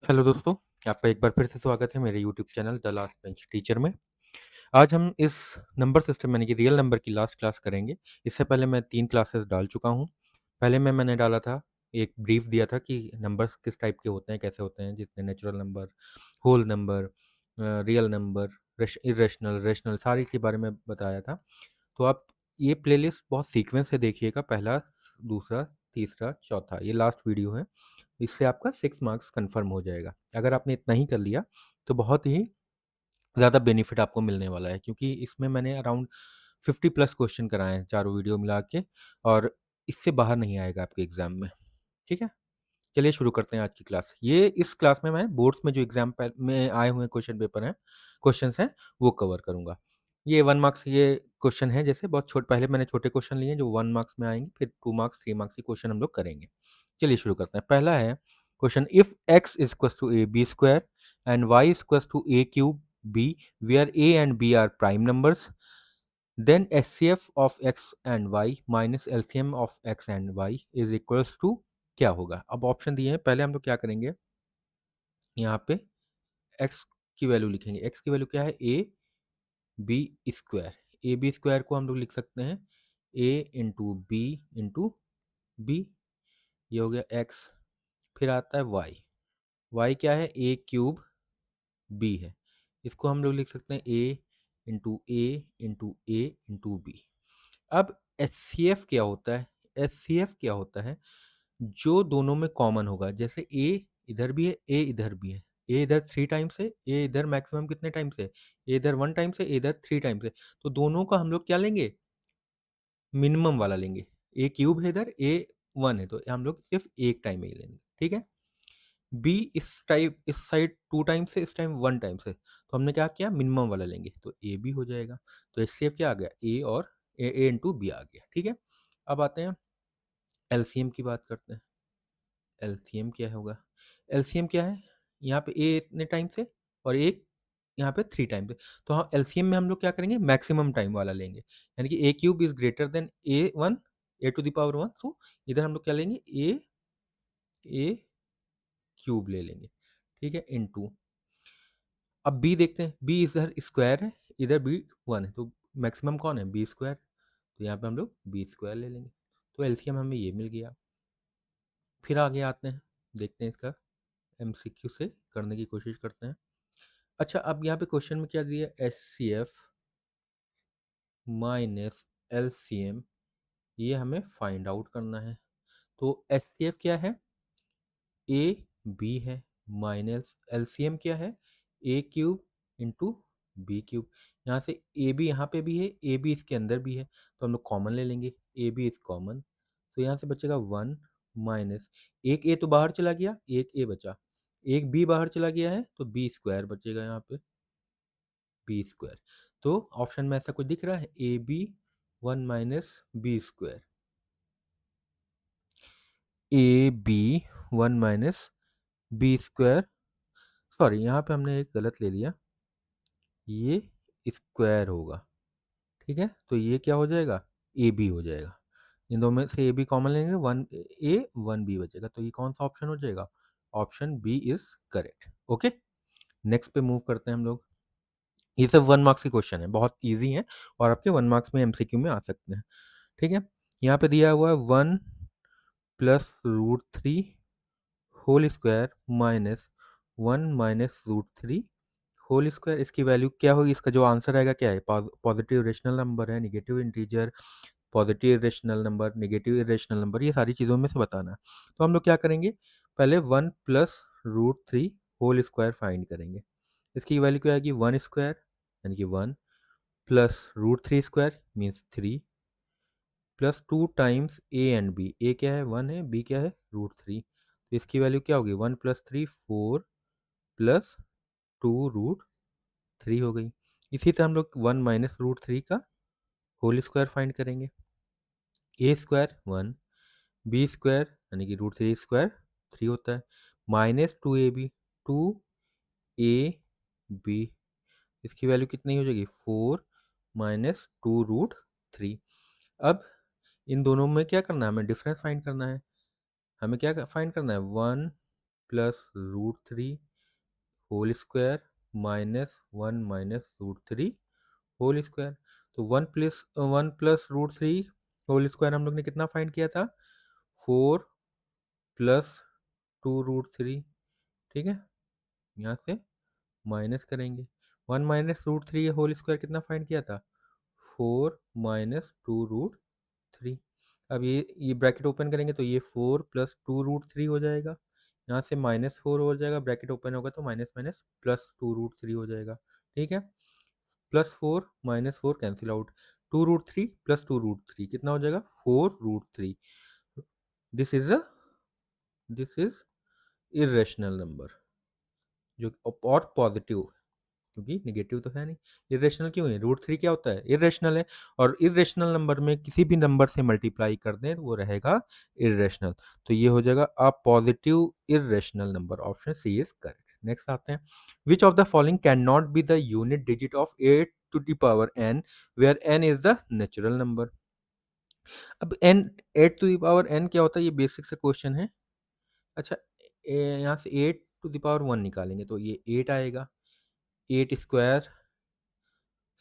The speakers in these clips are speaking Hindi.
हेलो दोस्तों, आपका एक बार फिर से स्वागत है मेरे YouTube channel the last bench teacher में। आज हम इस नंबर सिस्टम यानी कि रियल नंबर की लास्ट क्लास करेंगे। इससे पहले मैं 3 क्लासेस डाल चुका हूँ। पहले में मैंने डाला था, एक ब्रीफ दिया था कि नंबर्स किस टाइप के होते हैं, कैसे होते हैं, जिसमें natural number, whole number, real number, irrational, rational सारी के बारे में बताया था। तो आप ये प्लेलिस्ट बहुत सीक्वेंस से देखिएगा, पहला, दूसरा, तीसरा, चौथा, ये लास्ट वीडियो है। इससे आपका 6 मार्क्स कंफर्म हो जाएगा। अगर आपने इतना ही कर लिया तो बहुत ही ज़्यादा बेनिफिट आपको मिलने वाला है, क्योंकि इसमें मैंने अराउंड 50 प्लस क्वेश्चन कराए हैं चारों वीडियो मिला के, और इससे बाहर नहीं आएगा आपके एग्ज़ाम में। ठीक है? चलिए शुरू करते हैं आज की क्लास। ये इस क्लास में मैं बोर्ड्स में जो एग्ज़ाम में आए हुए क्वेश्चन पेपर हैं, क्वेश्चंस हैं, वो कवर करूँगा। ये 1 मार्क्स ये क्वेश्चन है, जैसे बहुत पहले मैंने छोटे क्वेश्चन लिए जो 1 मार्क्स में आएँगे, फिर 2 मार्क्स, 3 मार्क्स के क्वेश्चन हम लोग करेंगे। चलिए शुरू करते हैं। पहला है question, if x is equals to a b square and y is equals to a cube b, where a and b are prime numbers, then HCF of x and y minus LCM of x and y is equals to क्या होगा। अब ऑप्शन दिए हैं, पहले हम लोग क्या करेंगे, यहाँ पे x की वैल्यू लिखेंगे। x की वैल्यू क्या है, a b square. A b square को हम लोग लिख सकते हैं a into b into b, ये हो गया x। फिर आता है y, y क्या है, a क्यूब b है, इसको हम लोग लिख सकते हैं a into a into b. अब एच क्या होता है, एच क्या होता है, जो दोनों में कॉमन होगा। जैसे ए इधर भी है, ए इधर भी है, ए इधर 3 टाइम्स है, ए इधर मैक्सिमम कितने टाइम्स है, ए इधर 1 टाइम्स है, ए इधर 3 टाइम्स है, तो दोनों का हम लोग क्या लेंगे, मिनिमम वाला लेंगे। ए क्यूब है इधर, ए 1 है, तो हम लोग सिर्फ एक टाइम में ही लेंगे। ठीक है। बी इस साइड 2 टाइम्स से, इस टाइम 1 टाइम से, तो हमने क्या किया, मिनिमम वाला लेंगे, तो ए बी हो जाएगा। तो एचसीएफ क्या आ गया, ए और ए इंटू बी आ गया। ठीक है। अब आते हैं एलसीएम की बात करते हैं। एलसीएम क्या होगा, एलसीएम क्या है, यहाँ पे ए इतने टाइम से और एक यहाँ पे 3 टाइम से, तो हम एलसीएम में हम लोग क्या करेंगे, मैक्सिमम टाइम वाला लेंगे, यानी कि a cube is greater than a one, a to the power 1। So इधर हम लोग क्या लेंगे, ए क्यूब ले लेंगे। ठीक है, इनटू, अब बी देखते हैं, बी इधर स्क्वायर है, इधर बी 1 है, तो मैक्सिमम कौन है, बी स्क्वायर, तो यहाँ पे हम लोग बी स्क्वायर ले लेंगे। तो एलसीएम हमें ये मिल गया। फिर आगे आते हैं, देखते हैं इसका एमसीक्यू से करने की कोशिश करते हैं। अच्छा, अब यहाँ पे क्वेश्चन में क्या दिया, H C F minus L C M, ये हमें फाइंड आउट करना है। तो एच सी एफ क्या है, ए बी है, माइनस एल सी एम क्या है, ए क्यूब इंटू बी क्यूब। यहाँ से ए बी यहाँ पे भी है, ए बी इसके अंदर भी है, तो हम लोग कॉमन ले लेंगे, ए बी इज कॉमन, तो यहाँ से बचेगा 1 माइनस, एक ए तो बाहर चला गया, एक ए बचा, एक बी बाहर चला गया है, तो बी स्क्वायर बचेगा यहाँ पे, बी स्क्वायर। तो ऑप्शन में ऐसा कुछ दिख रहा है, a b 1 minus b square, a b 1 minus b square, sorry यहाँ पे हमने एक गलत ले लिया, ये स्क्वायर होगा। ठीक है, तो ये क्या हो जाएगा, ए बी हो जाएगा। इन दोनों में से ए बी कॉमन लेंगे, 1 ए 1 बी बचेगा, तो ये कौन सा ऑप्शन हो जाएगा, option B is correct. Okay, next पे मूव करते हैं हम लोग। ये सब 1 मार्क्स के क्वेश्चन है, बहुत ईजी है, और आपके 1 मार्क्स में एमसीक्यू में आ सकते हैं। ठीक है, यहाँ पे दिया हुआ है 1 plus root three whole square minus 1 minus root three whole square. इसकी वैल्यू क्या होगी, इसका जो आंसर आएगा क्या है, पॉजिटिव रेशनल नंबर है, negative integer, positive rational number, negative irrational number, ये सारी चीज़ों में से बताना है। तो हम लोग क्या करेंगे, पहले 1 plus root three whole square find करेंगे। इसकी वैल्यू क्या आएगी, 1 स्क्वायर यानी कि 1 plus root three square means 3 plus 2 times a and b, a क्या है 1 है, बी क्या है रूट थ्री, तो इसकी वैल्यू क्या होगी, 1 plus three 4 plus 2 root three हो गई। इसी तरह हम लोग 1 माइनस रूट थ्री का होल स्क्वायर फाइंड करेंगे, ए स्क्वायर 1, बी स्क्वायर यानी कि रूट थ्री स्क्वायर 3 होता है, माइनस 2ab, 2ab, इसकी वैल्यू कितनी हो जाएगी, 4 माइनस 2 रूट थ्री। अब इन दोनों में क्या करना है, हमें डिफरेंस फाइंड करना है। हमें क्या फाइंड करना है, 1 plus root three whole square minus one minus root three whole square. तो one plus root three whole square हम लोग ने कितना फाइंड किया था, 4 प्लस टू रूट थ्री। ठीक है, यहाँ से माइनस करेंगे, one minus root three whole square कितना फाइंड किया था, 4 माइनस टू रूट थ्री। अब ये ब्रैकेट ओपन करेंगे तो ये 4 प्लस टू रूट थ्री हो जाएगा, यहाँ से माइनस 4 हो जाएगा, ब्रैकेट ओपन होगा तो minus minus plus two root three हो जाएगा। ठीक है, plus 4 minus 4 cancel out, two root three plus two root three कितना हो जाएगा, 4 root three. This is a this is irrational number, जो और पॉजिटिव, क्योंकि नेगेटिव तो है नहीं। इरेशनल क्यों है, रूट थ्री क्या होता है, इरेशनल है, और इरेशनल नंबर में किसी भी नंबर से मल्टीप्लाई कर दें तो वो रहेगा इरेशनल। तो ये हो जाएगा a positive irrational number, option C is correct. Next आते हैं, which of the following can not be the unit digit of 8 to the power n where n is the natural number. अब n 8 to the power n क्या होता है, ये बेसिक से क्वेश्चन है। अच्छा, यहाँ से 8 टू द पावर 1 निकालेंगे तो ये 8 आएगा, 8 स्क्वायर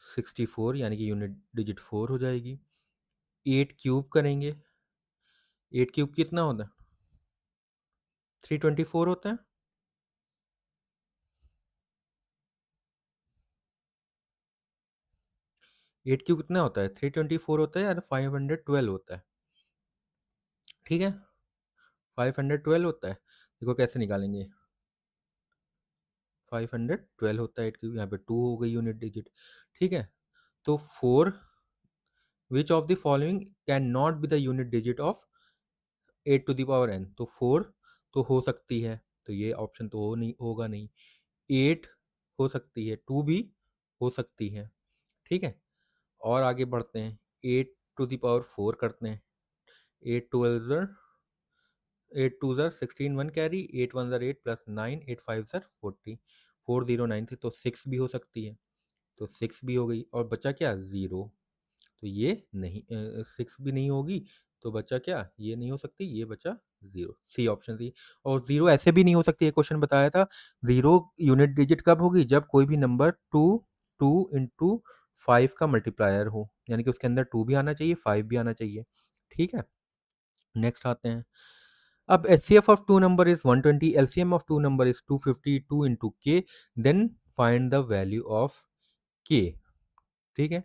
64 यानी कि यूनिट डिजिट 4 हो जाएगी। 8 क्यूब करेंगे, 8 क्यूब कितना होता है, 324 होता है। 8 क्यूब कितना होता है, 324 होता है, या 512 होता है। ठीक है, 512 होता है। देखो कैसे निकालेंगे, 512 होता है 8 क्यूब, यहाँ पे 2 हो गई यूनिट डिजिट। ठीक है, तो 4, which of the following can not be the unit digit of 8 to the power n, तो 4 तो हो सकती है, तो ये ऑप्शन तो हो नहीं, होगा नहीं। 8 हो सकती है, 2 भी हो सकती है। ठीक है, और आगे बढ़ते हैं, 8 टू द पावर 4 करते हैं, 8 ट्वेल्व ज़र 8 टू ज़र 16, 1 कैरी, 8 1 ज़र 8 प्लस 9, 8 5 ज़र 40, 409 थी तो 6 भी हो सकती है, तो 6 भी हो गई, और बचा क्या, 0। तो ये नहीं, 6 भी नहीं होगी, तो बचा क्या, ये नहीं हो सकती, ये बचा 0, सी ऑप्शन सी। और 0 ऐसे भी नहीं हो सकती, ये क्वेश्चन बताया था, 0 यूनिट डिजिट कब होगी, जब कोई भी नंबर 2 2 इंटू 5 का मल्टीप्लायर हो, यानी कि उसके अंदर 2 भी आना चाहिए, 5 भी आना चाहिए। ठीक है, नेक्स्ट आते हैं, अब HCF of two number is 120, LCM of two number is 252 into k, then find the value of k. ठीक है,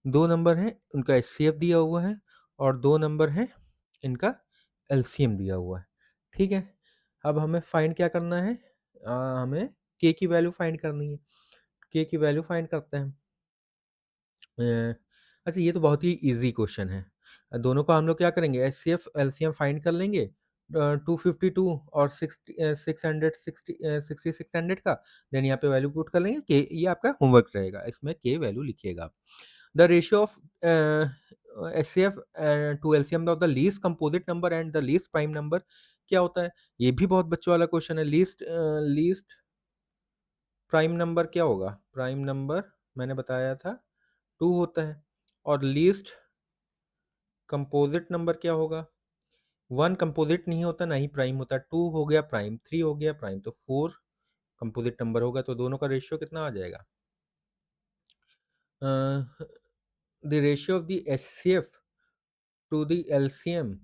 दो नंबर हैं, उनका HCF दिया हुआ है, और दो नंबर हैं, इनका LCM दिया हुआ है। ठीक है, अब हमें फाइंड क्या करना है, हमें के की वैल्यू फाइंड करनी है। के की वैल्यू फाइंड करते हैं। अच्छा, ये तो बहुत ही इजी क्वेश्चन है। दोनों का हम लोग क्या करेंगे, HCF LCM फाइंड कर लेंगे, 252 और 600 का, देन यहाँ पे वैल्यू पुट कर लेंगे के, ये आपका होमवर्क रहेगा, इसमें के वैल्यू लिखिएगा। The ratio of HCF to LCM of the least composite number and the least prime number क्या होता है, ये भी बहुत बच्चों वाला क्वेश्चन है। लीस्ट प्राइम नंबर क्या होगा, प्राइम नंबर मैंने बताया था 2 होता है, और लीस्ट कंपोजिट नंबर क्या होगा, 1 कंपोजिट नहीं होता, ना ही प्राइम होता, 2 हो गया प्राइम, 3 हो गया प्राइम, तो 4 कंपोजिट नंबर होगा, तो दोनों का रेशियो कितना आ जाएगा, the ratio of the HCF to the LCM,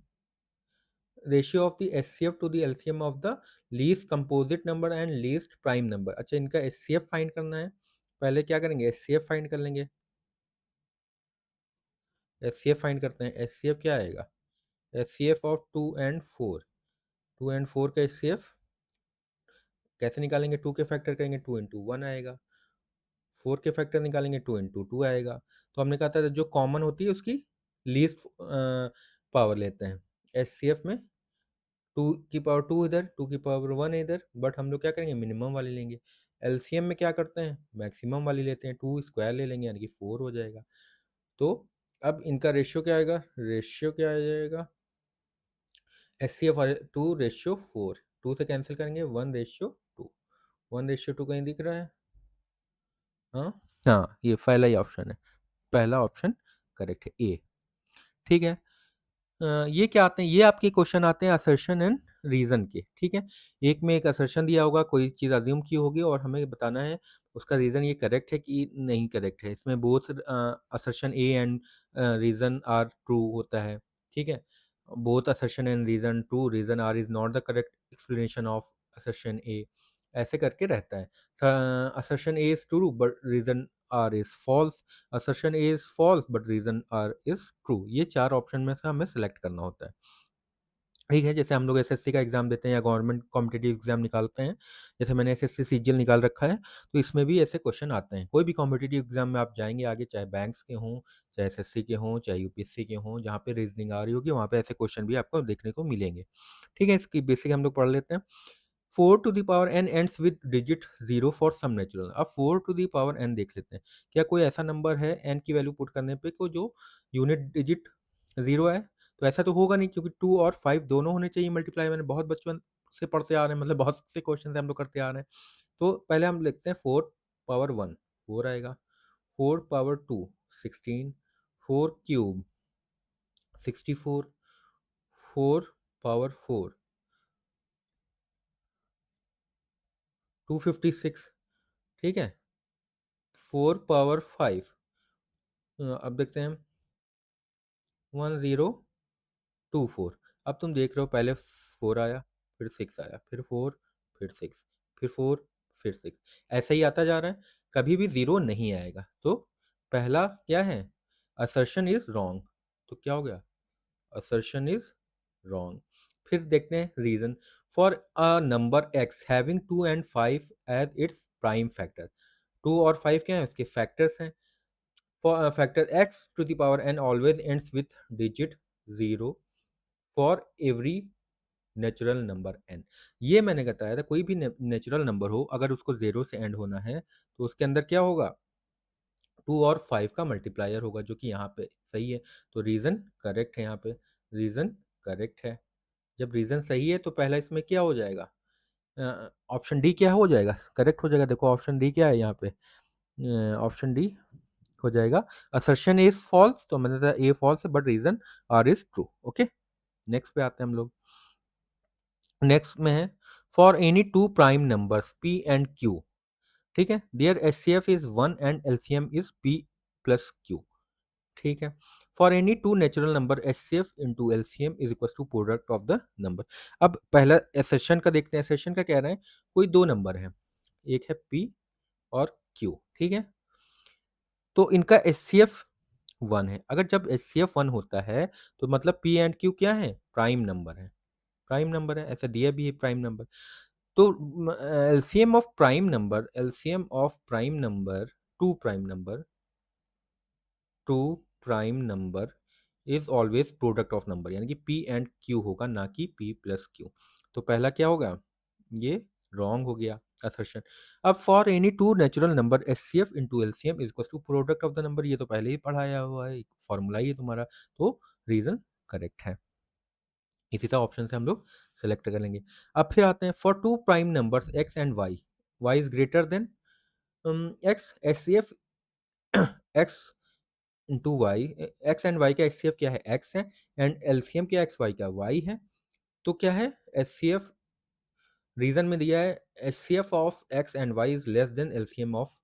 ratio of the HCF to the LCM of the least composite number and least prime number. अच्छा, इनका HCF फाइंड करना है, पहले क्या करेंगे, HCF फाइंड कर लेंगे। HCF फाइंड करते हैं, HCF क्या आएगा, HCF ऑफ 2 एंड 4, 2 एंड 4 का HCF कैसे निकालेंगे, 2 के फैक्टर करेंगे, 2 इंटू 1 आएगा, 4 के फैक्टर निकालेंगे, 2 इंटू 2 आएगा। तो हमने कहा था जो कॉमन होती है उसकी लीस्ट पावर लेते हैं, HCF में 2 की पावर 2 इधर, 2 की पावर 1 इधर, बट हम लोग क्या करेंगे, मिनिमम वाली लेंगे। LCM में क्या करते हैं, मैक्सिमम वाली लेते हैं, 2 स्क्वायर ले लेंगे, यानी कि 4 हो जाएगा। तो अब इनका रेशियो क्या आएगा, रेशियो क्या आ जाएगा, HCF और 2 रेशियो 4, 2 से कैंसिल करेंगे, 1 रेशियो 2, 1 रेशियो 2 कहीं दिख रहा है, हाँ हाँ, ये पहला ही ऑप्शन है, पहला ऑप्शन करेक्ट है, ए। ठीक है, ये क्या आते हैं, ये आपके क्वेश्चन आते हैं असर्शन एंड रीज़न के, ठीक है? एक में एक असर्शन दिया होगा, कोई चीज़ अज़्यूम की होगी और हमें बताना है उसका रीज़न ये करेक्ट है कि नहीं करेक्ट है। इसमें both assertion A and reason R are true है, ठीक है? Both assertion and reason true, reason R is not the correct explanation of assertion A, ऐसे करके रहता है। Assertion A is true but reason R is false, assertion A is false but reason R is true. ये 4 ऑप्शन में से हमें सेलेक्ट करना होता है। ठीक है, जैसे हम लोग एसएससी का एग्ज़ाम देते हैं या गवर्नमेंट कॉम्पिटिटिव एग्ज़ाम निकालते हैं, जैसे मैंने एसएससी सीजीएल निकाल रखा है, तो इसमें भी ऐसे क्वेश्चन आते हैं। कोई भी कॉम्पिटिटिव एग्ज़ाम में आप जाएँगे आगे, चाहे बैंक्स के हों, चाहे एसएससी के हों, चाहे यूपीएससी के हों, जहाँ पे रीज़निंग आ रही होगी, वहाँ पे ऐसे क्वेश्चन भी आपको देखने को मिलेंगे। ठीक है, इसकी बेसिक हम लोग पढ़ लेते हैं। 4 to the power n ends with digit 0 for some natural. अब 4 टू द पावर n देख लेते हैं। क्या कोई ऐसा नंबर है n की वैल्यू पुट करने पे को जो यूनिट डिजिट 0 है? तो ऐसा तो होगा नहीं, क्योंकि 2 और 5 दोनों होने चाहिए मल्टीप्लाई, मैंने बहुत बचपन से पढ़ते आ रहे हैं, मतलब बहुत से क्वेश्चन हम लोग करते आ रहे हैं। तो पहले हम लिखते हैं 4 पावर 1 4 आएगा, 4 पावर 2 16, 4 क्यूब 64, 4 पावर 4 256, ठीक है? 4 पावर 5 अब देखते हैं 1024। अब तुम देख रहे हो, पहले 4 आया, फिर 6 आया, फिर 4, फिर 6, फिर 4, फिर 6, ऐसे ही आता जा रहा है, कभी भी 0 नहीं आएगा। तो पहला क्या है, असर्शन इज रॉन्ग, तो क्या हो गया, assertion is wrong। फिर देखते हैं reason, for a number x having 2 and 5 as its prime factor. 2 और 5 क्या है, उसके फैक्टर्स हैं। For factor x to the power n always ends with digit 0 for every natural number n। ये मैंने बताया था, कोई भी नेचुरल नंबर हो, अगर उसको 0 से एंड होना है तो उसके अंदर क्या होगा, 2 और 5 का मल्टीप्लायर होगा, जो कि यहाँ पे सही है। तो रीज़न करेक्ट है, यहाँ पे रीज़न करेक्ट है। जब रीज़न सही है तो पहला इसमें क्या हो जाएगा, ऑप्शन डी क्या हो जाएगा, करेक्ट हो जाएगा। देखो ऑप्शन डी क्या है यहाँ पे, ऑप्शन डी हो जाएगा, असर्शन इज फॉल्स, तो मैंने कहा ए फॉल्स है but reason R is true. Okay, next पे आते हैं हम लोग। नेक्स्ट में है, for any two prime numbers p and q, ठीक है, their HCF is 1 and LCM is p plus q, ठीक है। For any two natural number HCF into LCM is equal to product of the number. अब पहला एसेशन का देखते हैं, एसेशन का कह रहे हैं कोई दो नंबर है, एक है पी और क्यू, ठीक है, तो इनका एचसीएफ 1 है। अगर जब एचसीएफ 1 होता है तो मतलब पी एंड क्यू क्या है, प्राइम नंबर है, प्राइम नंबर है, ऐसा दिया भी है प्राइम नंबर। तो LCM of prime number, LCM of prime number, two prime number, two prime number is always product of number, यानी कि पी एंड क्यू होगा, ना कि पी प्लस क्यू। तो पहला क्या होगा, ये रॉन्ग हो गया असर्शन। अब for any two natural number H C F into L C M is equal to product of the number, ये तो पहले ही पढ़ाया हुआ है, फॉर्मूला ही है तुम्हारा, तो रीजन करेक्ट है। इसी तरह ऑप्शन से हम लोग सेलेक्ट कर लेंगे। अब फिर आते हैं, for two prime numbers x and y, y is greater than x, H C F x into y, x and y का एच सी एफ क्या है, एक्स है, एंड एलसीएम क्या एक्स वाई का वाई है। तो क्या है, एच सी एफ रीजन में दिया है, H C F of x and y is less than LCM of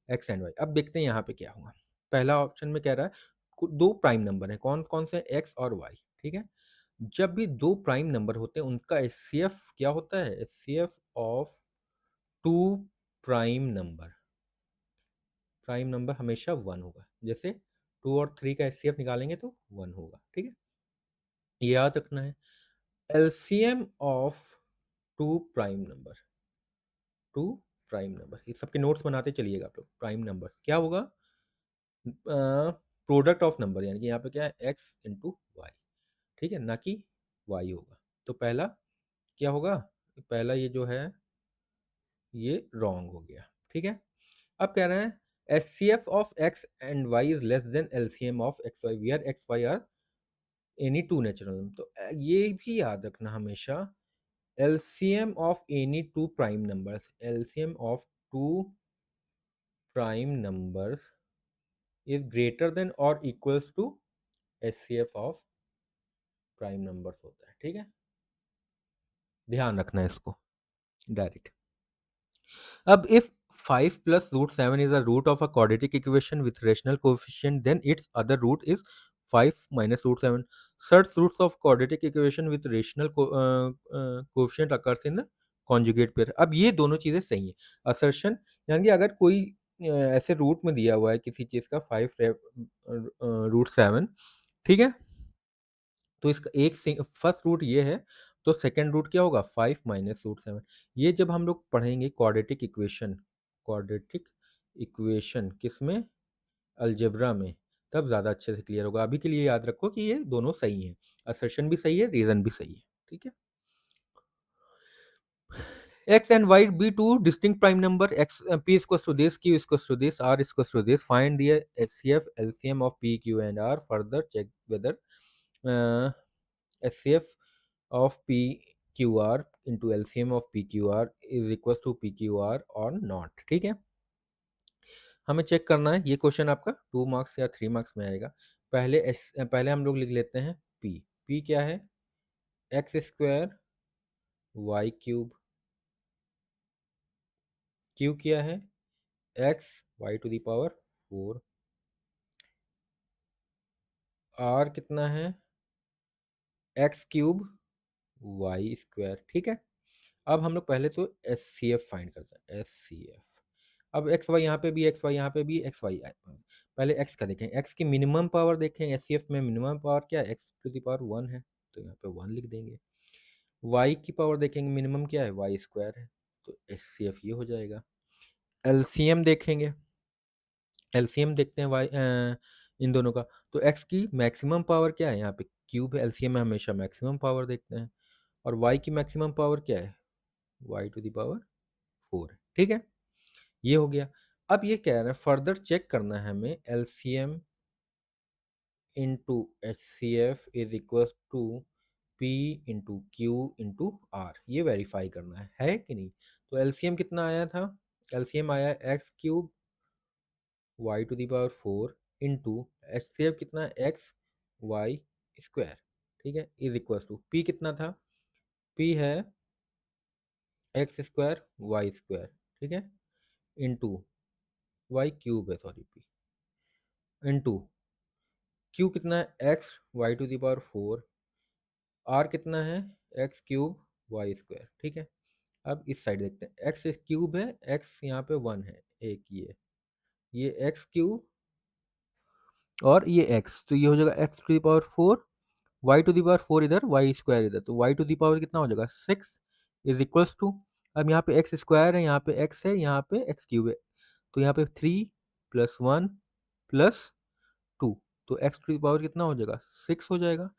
x and y. अब देखते हैं यहाँ पे क्या होगा। पहला ऑप्शन में कह रहा है दो प्राइम नंबर है, कौन कौन से, एक्स और वाई, ठीक है। जब भी दो प्राइम नंबर होते हैं उनका एच सी एफ क्या होता है, H C F of two prime number, prime number हमेशा 1 होगा। जैसे 2 और 3 का एच सी एफ निकालेंगे तो 1 होगा, ठीक है, ये याद रखना है। LCM of two prime number, two prime number, ये सबके नोट्स बनाते चलिएगा आप लोग। प्राइम नंबर क्या होगा, प्रोडक्ट ऑफ नंबर, यानी कि यहाँ पे क्या है, एक्स इंटू वाई, ठीक है, ना कि वाई होगा। तो पहला क्या होगा, पहला ये जो है ये रॉन्ग हो गया, ठीक है। अब कह रहे हैं H C F of x and y is less than LCM of x y, we are x y are any two natural. तो ये भी याद रखना हमेशा, LCM of any two prime numbers, LCM of two prime numbers is greater than or equals to HCF of prime numbers होता है, ठीक है, ध्यान रखना है इसको डायरेक्ट। अब if 5 plus root 7 is a root of a quadratic equation with rational coefficient, then its other root is 5 minus root 7. Such roots of quadratic equation with rational coefficient occurs in the conjugate pair. अब ये दोनों चीज़ें सही हैं। असर्शन यानी कि अगर कोई ऐसे रूट में दिया हुआ है किसी चीज़ का 5 रूट 7, ठीक है, तो इसका एक फर्स्ट रूट ये है, तो सेकंड रूट क्या होगा 5 माइनस रूट 7। ये जब हम लोग पढ़ेंगे क्वाड्रेटिक इक्वेशन किसमें, अलजेब्रा में, तब ज़्यादा अच्छे से क्लियर होगा। अभी के लिए याद रखो कि ये दोनों सही हैं, असर्शन भी सही है, रीज़न भी सही है, ठीक है। X and Y be two distinct prime number. X P is equals to this, Q is equals to this, R is equals to this. Find the HCF LCM of P, Q, and R. Further check whether uh, HCF of PQR into LCM of PQR is equals to PQR or not, ठीक है। हमें चेक करना है, ये क्वेश्चन आपका 2 मार्क्स या 3 मार्क्स में आएगा। पहले हम लोग लिख लेते हैं पी क्या है, x square y cube, q क्या है, x y to the power 4, r कितना है, एक्स क्यूब वाई स्क्वायर, ठीक है। अब हम लोग पहले तो एस सी एफ फाइंड करते हैं, एस सी एफ। अब एक्स वाई यहाँ पे भी, एक्स वाई यहाँ पे भी, एक्स वाई पहले एक्स का देखें, एक्स की मिनिमम पावर देखें, एस सी एफ में मिनिमम पावर क्या है, एक्स टू द पावर 1 है, तो यहाँ पे 1 लिख देंगे। वाई की पावर देखेंगे, मिनिमम क्या है, वाई स्क्वायर है, तो एस सी एफ ये हो जाएगा। एलसीएम देखेंगे, एलसीएम देखते हैं वाई इन दोनों का, तो एक्स की मैक्सिमम पावर क्या है, यहाँ पे क्यूब है, एलसीएम में हमेशा मैक्सिमम पावर देखते हैं, और वाई की मैक्सिमम पावर क्या है, वाई टू द पावर 4 है, ठीक है, ये हो गया। अब ये कह रहे हैं फर्दर चेक करना है हमें, LCM into H C F is equal to p into q into r, ये वेरीफाई करना है कि नहीं। तो एलसीएम कितना आया था, एलसीएम आया x cube y to the power 4 into H C F कितना है, एक्स वाई स्क्वायर, ठीक है, इज इक्वल टू पी कितना था, पी है एक्स स्क्वायर वाई स्क्वायर, ठीक है, इंटू वाई क्यूब है, सॉरी पी, इंटू क्यू कितना है, x y to the power 4, r कितना है, एक्स क्यूब वाई स्क्वायर, ठीक है। अब इस साइड देखते हैं, एक्स क्यूब है, एक्स यहाँ पे 1 है, एक ये एक्स क्यूब और ये एक्स, तो ये हो जाएगा x to the power 4, y to the power 4 इधर, वाई स्क्वायर इधर, तो वाई टू दी पावर कितना हो जाएगा 6 इज इक्वल्स टू, अब यहाँ पे एक्स स्क्वायर है, यहाँ पे एक्स है, यहाँ पे एक्स क्यूब है, तो यहाँ पे 3 प्लस 1 प्लस 2, तो एक्स टू दी पावर कितना हो जाएगा 6 हो जाएगा,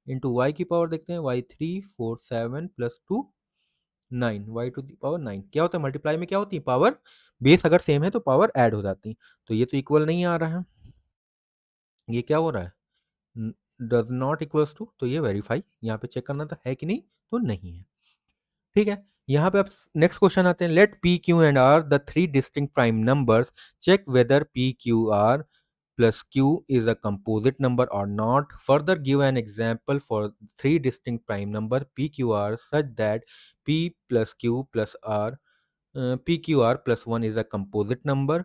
इंटू वाई की पावर देखते हैं, वाई 3 4 7 प्लस 2 9, वाई टू दी पावर 9, क्या होता है मल्टीप्लाई में क्या होती है पावर, बेस अगर सेम है तो पावर ऐड हो जाती है, तो ये तो इक्वल नहीं आ रहा है, ये क्या हो रहा है डज नॉट इक्वल्स टू, तो ये वेरीफाई यहाँ पे चेक करना था है कि नहीं, तो नहीं है, ठीक है। यहाँ पे अब नेक्स्ट क्वेश्चन आते हैं, let p q and r the three distinct prime numbers, check whether p q r plus q is a composite number or not. Further, give an example for three distinct prime number pqr such that p plus q plus r pqr plus 1 is a composite number,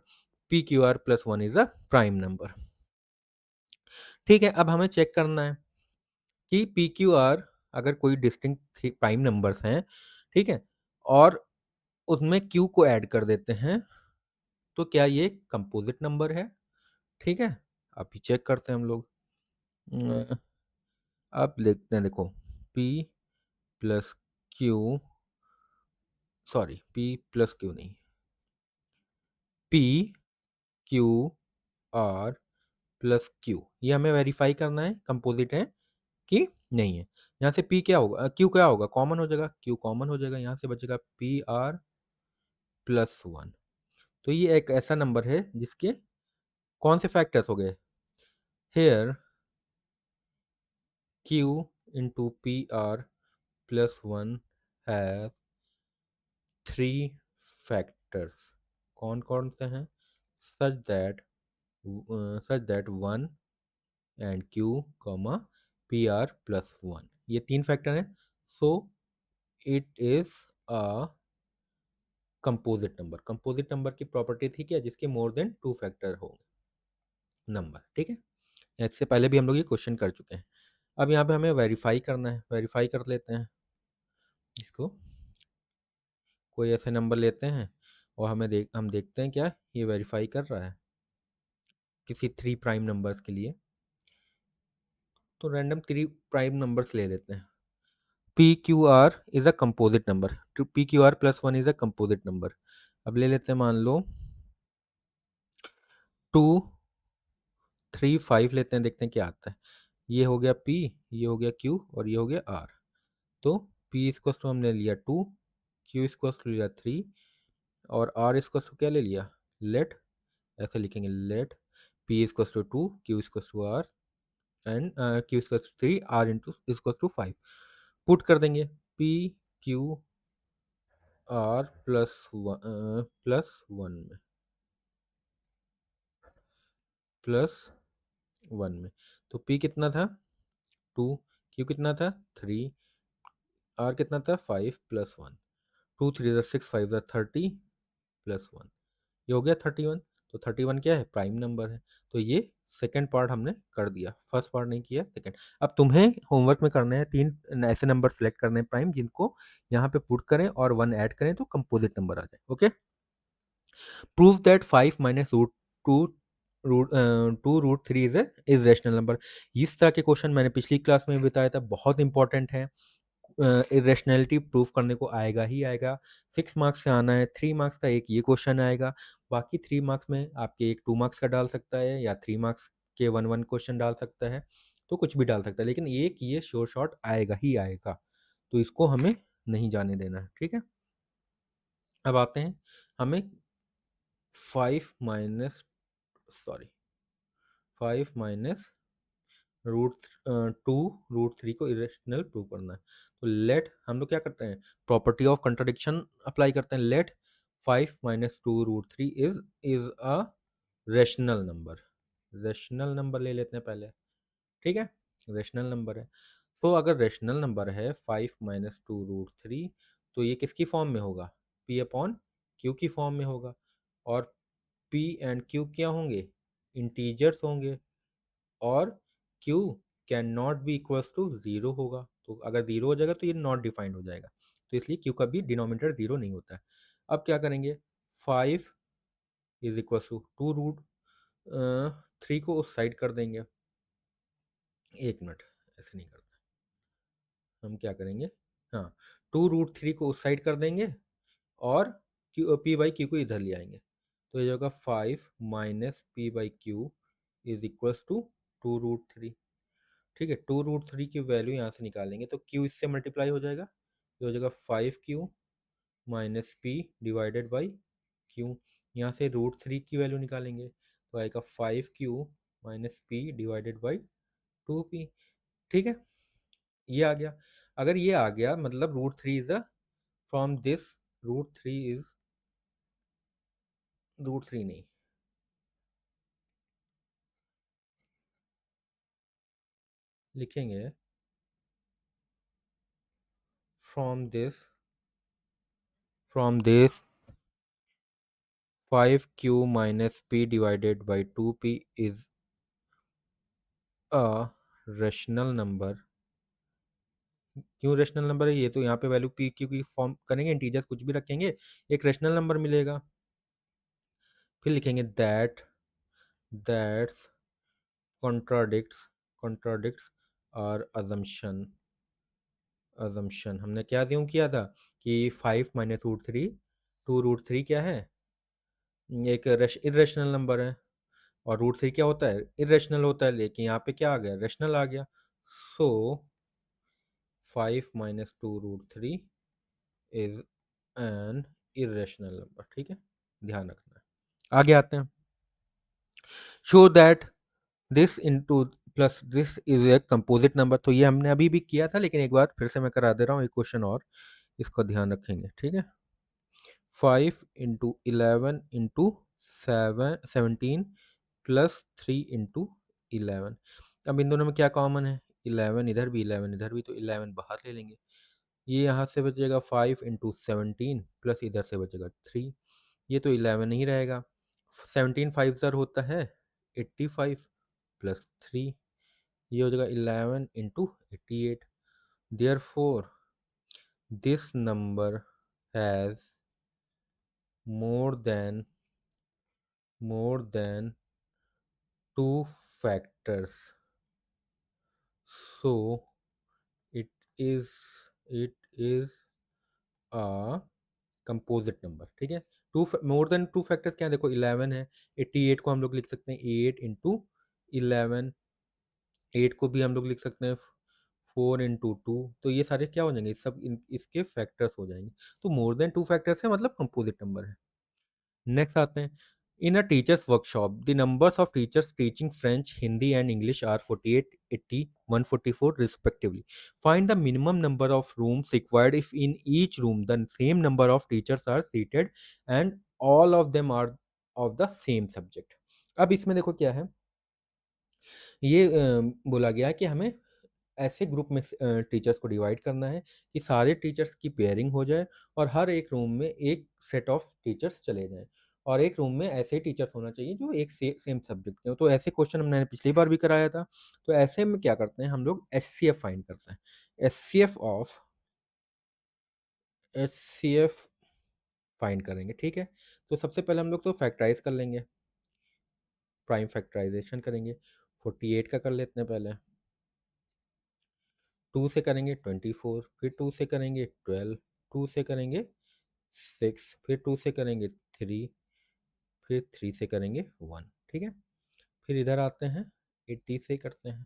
pqr plus 1 is a prime number, ठीक है। अब हमें चेक करना है कि पी क्यू आर अगर कोई डिस्टिंक्ट प्राइम नंबर्स हैं, ठीक है, और उसमें क्यू को ऐड कर देते हैं, तो क्या ये कंपोजिट नंबर है, ठीक है। अभी चेक करते हैं हम लोग, अब देखते हैं, देखो P plus Q, sorry P plus Q नहीं, P Q r plus Q, ये हमें वेरीफाई करना है कंपोजिट है कि नहीं है। यहाँ से P क्या होगा, Q क्या होगा, कॉमन हो जाएगा, Q कॉमन हो जाएगा, यहाँ से बचेगा पी आर प्लस 1, तो ये एक ऐसा नंबर है जिसके कौन से फैक्टर्स हो गए, here Q into p r plus 1 है 3 फैक्टर्स, कौन कौन से हैं, such that 1 and q comma p r plus one, ये तीन फैक्टर हैं। So it is a composite number. Composite number की प्रॉपर्टी थी क्या, जिसके मोर देन टू फैक्टर हो नंबर, ठीक है। इससे पहले भी हम लोग ये क्वेश्चन कर चुके हैं। अब यहाँ पे हमें वेरीफाई करना है, वेरीफाई कर लेते हैं इसको। कोई ऐसे नंबर लेते हैं और हम देखते हैं क्या ये वेरीफाई कर रहा है किसी थ्री प्राइम नंबर्स के लिए। तो रैंडम थ्री प्राइम नंबर्स ले लेते हैं। P q r is a composite number, two p q r plus one is a composite number. अब ले लेते हैं, मान लो 2 3 5 लेते हैं, देखते हैं क्या आता है। ये हो गया P, ये हो गया Q और ये हो गया R। तो P इसको तो हमने लिया 2, Q इसको तो लिया 3 और R इसको तो क्या ले लिया, लेट, ऐसे लिखेंगे लेट P इसको तो 2, Q इसको तो R एंड Q इसको 3, R इंटू इसको तो 5। पुट कर देंगे P Q R plus one में, प्लस वन में। तो P कितना था 2, Q कितना था 3, R कितना था 5 प्लस वन। 2 3 6 5 30 प्लस वन, ये हो गया 31। तो 31 क्या है, प्राइम नंबर है। तो ये सेकंड पार्ट हमने कर दिया, फर्स्ट पार्ट नहीं किया, सेकंड। अब तुम्हें होमवर्क में करना है तीन ऐसे नंबर सेलेक्ट करने हैं प्राइम, जिनको यहाँ पे पुट करें और वन ऐड करें तो कंपोजिट नंबर आ जाए। Okay, prove that 5 minus root two root three is rational number. इस तरह के क्वेश्चन मैंने पिछली क्लास में बताया था, बहुत इंपॉर्टेंट है। इरेशनैलिटी प्रूफ करने को आएगा ही आएगा। 6 मार्क्स से आना है, 3 मार्क्स का एक ये क्वेश्चन आएगा, बाकी 3 मार्क्स में आपके एक 2 मार्क्स का डाल सकता है या 3 मार्क्स के वन वन क्वेश्चन डाल सकता है, तो कुछ भी डाल सकता है, लेकिन एक ये श्योर शॉट आएगा ही आएगा। तो इसको हमें नहीं जाने देना है, ठीक है। अब आते हैं, हमें 5 minus root two root three को इरेशनल प्रूव करना है। तो लेट हम लोग क्या करते हैं, प्रॉपर्टी ऑफ कंट्राडिक्शन अप्लाई करते हैं। Let 5 - 2 √3 is a rational number. Rational number ले लेते हैं पहले, ठीक है, रेशनल नंबर है। सो अगर रेशनल नंबर है 5 - 2 √3, तो ये किसकी फॉर्म में होगा, P अपॉन Q की फॉर्म में होगा। और P एंड Q क्या होंगे, इंटीजर्स होंगे, और Q can not be equals to zero होगा। तो अगर ज़ीरो हो जाएगा तो ये नॉट डिफाइंड हो जाएगा, तो इसलिए Q का भी डिनोमिनेटर ज़ीरो नहीं होता है। अब क्या करेंगे, 5 = 2 √3 को उस साइड कर देंगे। एक मिनट, ऐसे नहीं करते, हम क्या करेंगे, हाँ, 2 √3 को उस साइड कर देंगे और P/Q को इधर ले आएंगे। तो ये होगा 5 - P/Q इज इक्वल्स टू 2 √3, ठीक है। 2 √3 की वैल्यू यहाँ से निकालेंगे तो Q इससे मल्टीप्लाई हो जाएगा, ये हो जाएगा 5Q minus P divided by Q। यहाँ से √3 की वैल्यू निकालेंगे तो आएगा 5Q minus P divided by 2P, ठीक है। ये आ गया। अगर ये आ गया मतलब √3 is a from this, √3 is, √3 नहीं, लिखेंगे from this 5Q minus P divided by 2P is a rational number. क्यों रेशनल नंबर है, ये तो यहाँ पे वैल्यू P Q की फॉर्म करेंगे, इंटीजर्स कुछ भी रखेंगे, एक रेशनल नंबर मिलेगा। फिर लिखेंगे दैट्स कॉन्ट्राडिक्ट्स और अजम्पशन। हमने क्या क्यों किया था कि 5 - √3, 2 √3 क्या है, एक इरेशनल नंबर है, और √3 क्या होता है, इरेशनल होता है, लेकिन यहाँ पे क्या आ गया, रेशनल आ गया। सो 5 - 2 √3 इज एन इरेशनल नंबर, ठीक है, ध्यान रखना है। आगे आते हैं, show that this into plus this is a composite number. तो ये हमने अभी भी किया था, लेकिन एक बार फिर से मैं करा दे रहा हूँ एक क्वेश्चन और, इसको ध्यान रखेंगे, ठीक है। 5 × 11 × 17 प्लस 3 × 11। अब इन दोनों में क्या कॉमन है, 11 इधर भी 11 इधर भी, तो 11 बाहर ले लेंगे। ये यहाँ से बचेगा 5 इंटू 17 प्लस इधर से बचेगा 3। ये तो 11 ही रहेगा। 17 फाइव ज़र होता है 85 प्लस 3, ये हो जाएगा 11 into 88। Therefore this number has more than 2 factors, so it is it is a composite number. ठीक है, टू मोर देन 2 फैक्टर्स क्या है, देखो 11 है, 88 को हम लोग लिख सकते हैं 8 इंटू 11, 8 को भी हम लोग लिख सकते हैं 4 इंटू 2, तो ये सारे क्या हो जाएंगे, सब इसके फैक्टर्स हो जाएंगे। तो मोर देन 2 फैक्टर्स है मतलब कंपोजिट नंबर है। नेक्स्ट आते हैं, in a teachers workshop the numbers of teachers teaching French, Hindi and English are 48, 80, 144 respectively. Find the minimum number of rooms required if in each room the same number of teachers are seated and all of them are of the same subject. अब इसमें देखो क्या है, ये बोला गया है कि हमें ऐसे ग्रुप में टीचर्स को डिवाइड करना है कि सारे टीचर्स की पेयरिंग हो जाए और हर एक रूम में एक सेट ऑफ टीचर्स चले जाएं, और एक रूम में ऐसे टीचर्स होना चाहिए जो एक सेम सब्जेक्ट के हो। तो ऐसे क्वेश्चन हमने पिछली बार भी कराया था। तो ऐसे में क्या करते हैं हम लोग, एच सी एफ फाइंड करते हैं। एच सी एफ फाइंड करेंगे। ठीक है, तो सबसे पहले हम लोग तो फैक्टराइज कर लेंगे, प्राइम फैक्टराइजेशन करेंगे। 48 का कर लेते हैं पहले, 2 से करेंगे 24, फिर 2 से करेंगे 12, 2 से करेंगे 6, फिर 2 से करेंगे 3, फिर 3 से करेंगे 1। ठीक है, फिर इधर आते हैं 80 से करते हैं।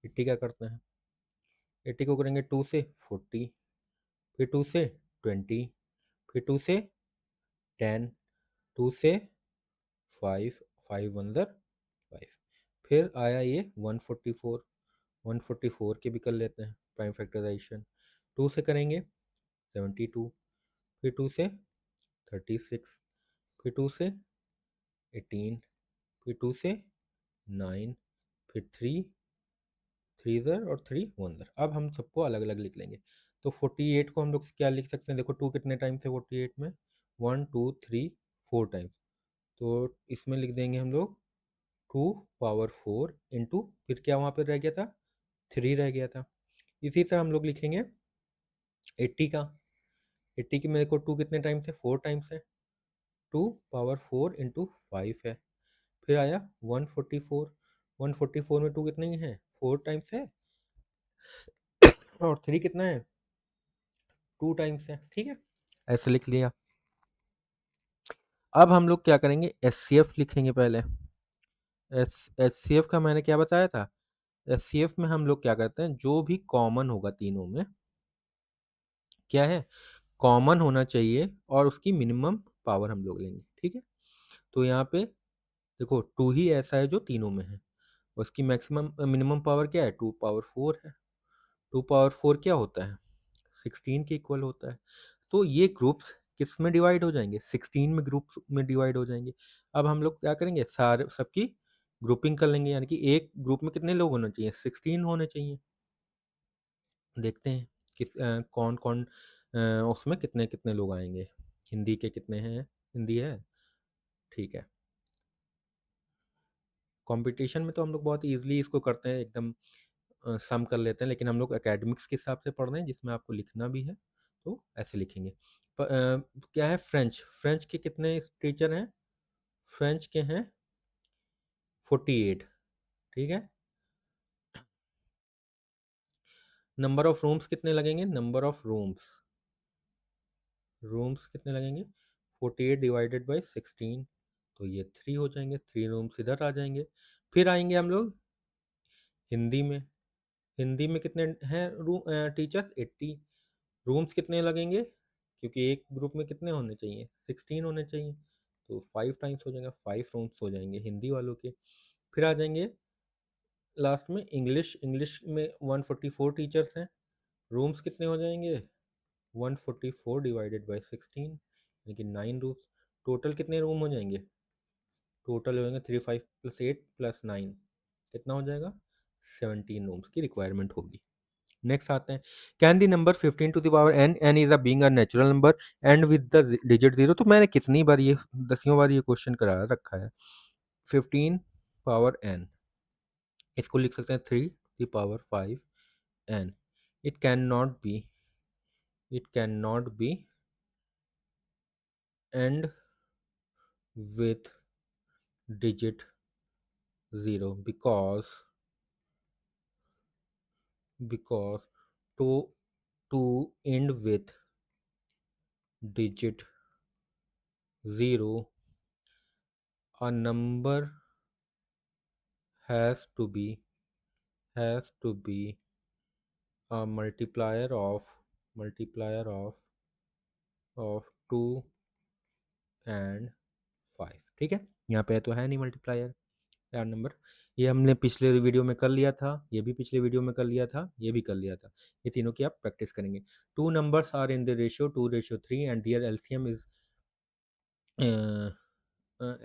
80 का करते हैं, 80 को करेंगे 2 से 40, फिर 2 से 20, फिर 2 से 10, 2 से 5, 5 वन ज़र 5, फिर आया ये 144, 144 के भी कर लेते हैं प्राइम फैक्टराइजेशन। 2 से करेंगे 72, फिर 2 से 36, फिर 2 से 18, फिर 2 से 9, फिर 3, 3 ज़र और 3 वन ज़र। अब हम सबको अलग अलग लिख लेंगे। तो 48 को हम लोग क्या लिख सकते हैं, देखो 2 कितने टाइम्स है 48 में, 1 2 3 4 टाइम्स, तो इसमें लिख देंगे हम लोग 2 पावर 4 इंटू, फिर क्या वहाँ पर रह गया था, 3 रह गया था। इसी तरह हम लोग लिखेंगे 80 का। 80 की मेरे को 2 कितने टाइम्स है, 4 टाइम्स है, 2 पावर 4 इंटू 5 है। फिर आया 144, 144 में 2 कितने हैं, 4 टाइम्स है, और 3 कितना है, 2 टाइम्स है। ठीक है, ऐसे लिख लिया। अब हम लोग क्या करेंगे, एच सी एफ लिखेंगे पहले। एच सी एफ का मैंने क्या बताया था, एच सी एफ में हम लोग क्या करते हैं, जो भी कॉमन होगा तीनों में, क्या है, कॉमन होना चाहिए और उसकी मिनिमम पावर हम लोग लेंगे। ठीक है, तो यहाँ पे देखो 2 ही ऐसा है जो तीनों में है, उसकी मैक्सिमम मिनिमम पावर क्या है, 2 पावर 4 है। 2 पावर 4 क्या होता है, 16 के इक्वल होता है। तो ये ग्रुप्स किस में डिवाइड हो जाएंगे, 16 में ग्रुप्स में डिवाइड हो जाएंगे। अब हम लोग क्या करेंगे, सारे सबकी ग्रुपिंग कर लेंगे, यानी कि एक ग्रुप में कितने लोग होने चाहिए, 16 होने चाहिए। देखते हैं कौन कौन उसमें कितने कितने लोग आएंगे। हिंदी के कितने हैं, हिंदी है, ठीक है। कंपटीशन में तो हम लोग बहुत ईजिली इसको करते हैं, एकदम सम कर लेते हैं, लेकिन हम लोग एकेडमिक्स के हिसाब से पढ़ रहे हैं जिसमें आपको लिखना भी है, तो ऐसे लिखेंगे। क्या है, फ्रेंच, फ्रेंच के कितने टीचर हैं, फ्रेंच के हैं 48। ठीक है, नंबर ऑफ रूम्स कितने लगेंगे, नंबर ऑफ रूम्स, रूम्स कितने लगेंगे, 48 डिवाइडेड बाई 16, तो ये 3 हो जाएंगे, 3 रूम्स इधर आ जाएंगे। फिर आएंगे हम लोग हिंदी में, हिंदी में कितने हैं रूम टीचर्स, 80, रूम्स कितने लगेंगे, क्योंकि एक ग्रुप में कितने होने चाहिए, 16 होने चाहिए, तो 5 टाइम्स हो जाएगा, 5 रूम्स हो जाएंगे हिंदी वालों के। फिर आ जाएंगे लास्ट में इंग्लिश, इंग्लिश में 144 टीचर्स हैं, रूम्स कितने हो जाएंगे, 144 डिवाइडेड बाई 16, यानी कि 9 रूम्स। टोटल कितने रूम हो जाएंगे, टोटल हो जाएंगे 3 5 प्लस 8 प्लस 9, कितना हो जाएगा, 17 रूम्स की रिक्वायरमेंट होगी। नेक्स्ट आते हैं, can the number 15 to the power n, n is a being a natural number and with the digit zero. तो मैंने कितनी बार ये 10वीं बार ये क्वेश्चन करा रखा है। 15 पावर एन, इसको लिख सकते हैं 3 the power 5 n. It can not be, it can not be end with digit 0 because to end with digit 0, a number has to be a multiplier of 2 and 5। ठीक है, यहाँ पे तो है नहीं मल्टीप्लायर यार नंबर, ये हमने पिछले वीडियो में कर लिया था, ये भी पिछले वीडियो में कर लिया था, ये भी कर लिया था। ये तीनों की आप प्रैक्टिस करेंगे। Two numbers are in the ratio 2:3 and their LCM is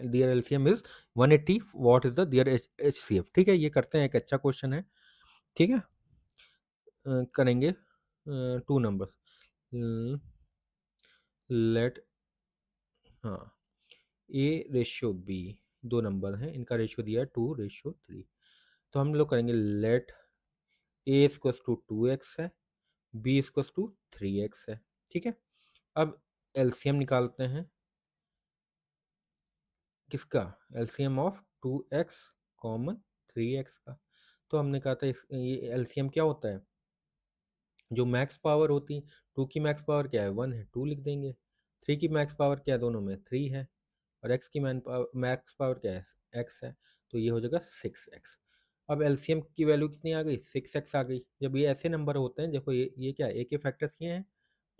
their LCM is 180। What is the their HCF. ठीक है, ये करते हैं, एक अच्छा क्वेश्चन है। ठीक है, करेंगे टू नंबर्स, लेट, हाँ, ए रेशियो बी, दो नंबर हैं, इनका रेशियो दिया है 2:3। तो हम लोग करेंगे late A equals to 2x है, बी इक्वल्स टू 3x है। ठीक है, अब एलसीएम निकालते हैं, किसका? LCM of 2x common 3x का। तो हमने कहा था ये एलसीएम क्या होता है, जो मैक्स पावर होती, 2 की मैक्स पावर क्या है 1 है, 2 लिख देंगे। 3 की मैक्स पावर क्या है, दोनों में 3 है, और x की मैक्स पावर क्या है, x है, तो ये हो जाएगा 6x। अब एलसीएम की वैल्यू कितनी आ गई, 6x आ गई। जब ये ऐसे नंबर होते हैं, देखो ये क्या है, ए के फैक्टर्स ये हैं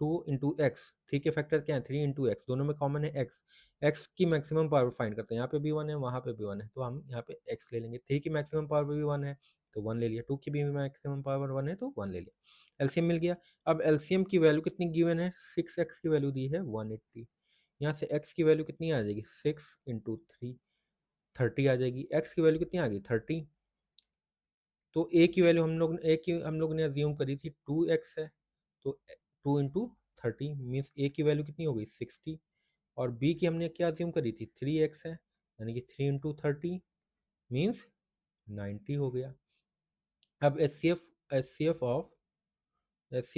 2 इंटू एक्स, 3 के फैक्टर क्या है 3 इंटू एक्स, दोनों में कॉमन है x। x की मैक्सिमम पावर फाइंड करते हैं, यहाँ पे भी 1 है, वहाँ पे भी 1 है, तो हम यहाँ पे x ले लेंगे। 3 की मैक्सिमम पावर भी 1 है तो 1 ले लिया, 2 की भी मैक्सिमम पावर 1 है तो 1 ले लिया, एलसीएम मिल गया। अब एलसीएम की वैल्यू कितनी गिवन है, 6x की वैल्यू दी है 180। यहाँ से x की वैल्यू कितनी आ जाएगी, 6 इंटू 3, 30 आ जाएगी। x की वैल्यू कितनी आ गई 30, तो a की वैल्यू हम लोग ने अज्यूम करी थी 2x है, तो 2 इंटू 30 मीन्स a की वैल्यू कितनी हो गई 60, और b की हमने क्या अज्यूम करी थी 3x है, यानी कि 3 इंटू 30 मीन्स 90 हो गया। अब एच सी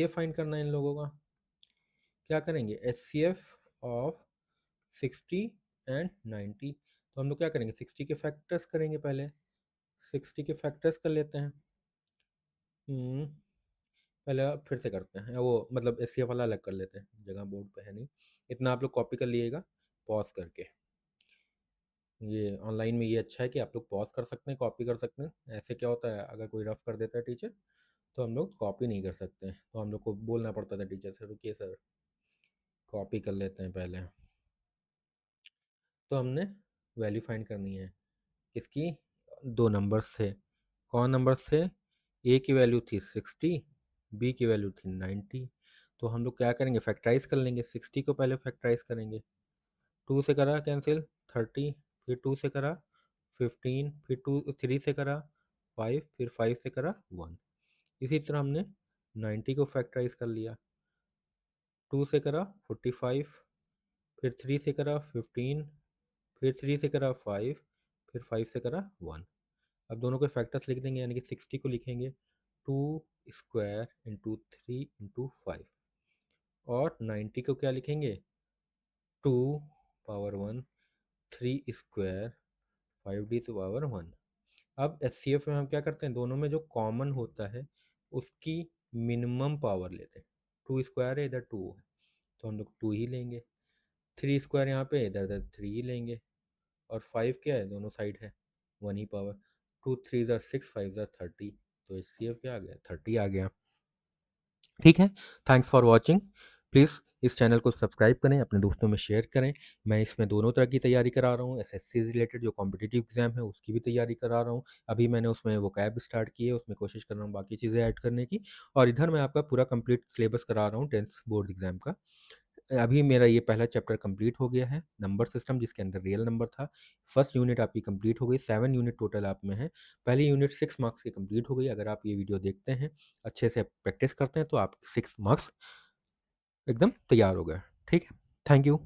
एफ फाइंड करना है इन लोगों का, क्या करेंगे, H C F of 60 and 90। तो हम लोग क्या करेंगे, 60 के फैक्टर्स करेंगे पहले, 60 के फैक्टर्स कर लेते हैं। पहले फिर से करते हैं, वो मतलब एस सी एफ वाला अलग कर लेते हैं, जगह बोर्ड पे है नहीं, इतना आप लोग कॉपी कर लीजिएगा पॉज करके। ये ऑनलाइन में ये अच्छा है कि आप लोग पॉज कर सकते हैं, कॉपी कर सकते हैं। ऐसे क्या होता है, अगर कोई रफ कर देता है टीचर तो हम लोग कॉपी नहीं कर सकते हैं, तो हम लोग को बोलना पड़ता था टीचर से, रुकिए सर कॉपी कर लेते हैं पहले। तो हमने वैल्यू फाइंड करनी है किसकी, दो नंबर्स से। कौन नंबर्स थे, ए की वैल्यू थी 60, बी की वैल्यू थी 90। तो हम लोग क्या करेंगे, फैक्टराइज कर लेंगे। 60 को पहले फैक्टराइज करेंगे, 2 से करा कैंसिल 30, फिर 2 से करा 15, फिर 3 से करा 5, फिर 5 से करा 1। इसी तरह हमने 90 को फैक्टराइज कर लिया, 2 से करा 45, फिर 3 से करा 15, फिर 3 से करा 5, फिर 5 से करा 1। अब दोनों के फैक्टर्स लिख देंगे, यानी कि 60 को लिखेंगे 2 स्क्वायर इंटू 3 इंटू 5, और 90 को क्या लिखेंगे 2 power 1, 3 square 5d to power 1। अब एच में हम क्या करते हैं, दोनों में जो कॉमन होता है उसकी मिनिमम पावर लेते हैं। 2 स्क्वायर है, इधर 2 है तो हम लोग 2 ही लेंगे, 3 स्क्वायर यहाँ पे, इधर इधर 3 ही लेंगे, और 5 क्या है, दोनों साइड है 1 ही पावर। 2 3 ज़र 6, 5 ज़र 30, तो एच क्या आ गया 30 आ गया। ठीक है, थैंक्स फॉर वॉचिंग। प्लीज़ इस चैनल को सब्सक्राइब करें, अपने दोस्तों में शेयर करें। मैं इसमें दोनों तरह की तैयारी करा रहा हूँ, एसएससी रिलेटेड जो कॉम्पिटिटिव एग्जाम है उसकी भी तैयारी करा रहा हूँ। अभी मैंने उसमें वोकैब स्टार्ट की है, उसमें कोशिश कर रहा हूँ बाकी चीज़ें ऐड करने की, और इधर मैं आपका पूरा कंप्लीट सिलेबस करा रहा हूँ 10th बोर्ड एग्जाम का। अभी मेरा ये पहला चैप्टर कंप्लीट हो गया है, नंबर सिस्टम, जिसके अंदर रियल नंबर था। फर्स्ट यूनिट आपकी कंप्लीट हो गई, 7 यूनिट टोटल आप में है। पहली यूनिट 6 मार्क्स की कंप्लीट हो गई। अगर आप ये वीडियो देखते हैं, अच्छे से प्रैक्टिस करते हैं, तो आप 6 मार्क्स एकदम तैयार हो गए। ठीक है, थैंक यू।